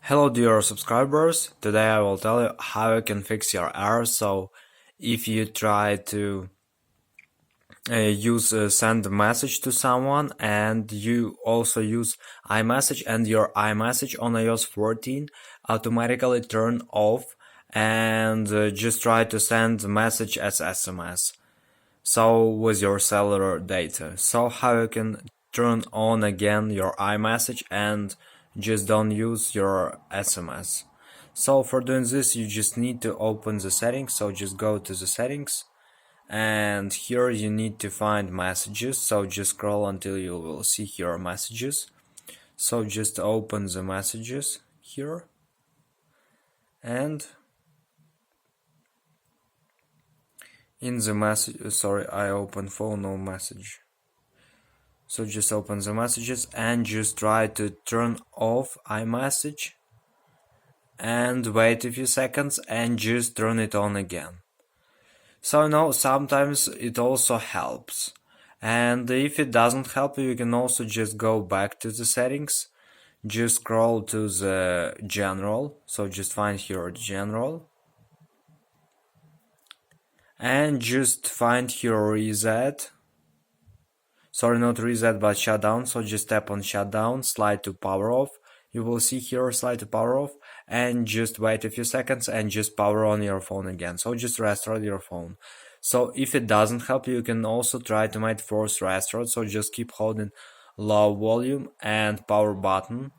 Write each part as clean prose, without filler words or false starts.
Hello dear subscribers, today I will tell you how you can fix your error. So if you try to send a message to someone and you also use iMessage and your iMessage on iOS 14 automatically turn off and just try to send the message as SMS. So with your cellular data. So how you can turn on again your iMessage and just don't use your SMS. So for doing this you just need to open the settings. So just go to the settings and here you need to find messages. So just scroll until you will see here messages. So just open the messages here and in the message, I open phone, no message. So just open the messages and just try to turn off iMessage and wait a few seconds and just turn it on again. So now sometimes it also helps. And if it doesn't help you can also just go back to the settings, just scroll to the general, so just find here general and just find here reset. Sorry, not reset but shutdown. So just tap on shutdown, slide to power off. You will see here slide to power off and just wait a few seconds and just power on your phone again. So just restart your phone. So if it doesn't help you can also try to make force restart. So just keep holding low volume and power button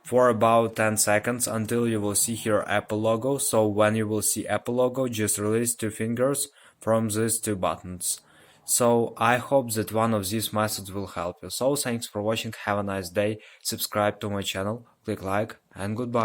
for about 10 seconds until you will see here Apple logo. So when you will see Apple logo, just release 2 fingers from these 2 buttons. So I hope that one of these methods will help you. So thanks for watching, have a nice day, subscribe to my channel, click like and goodbye.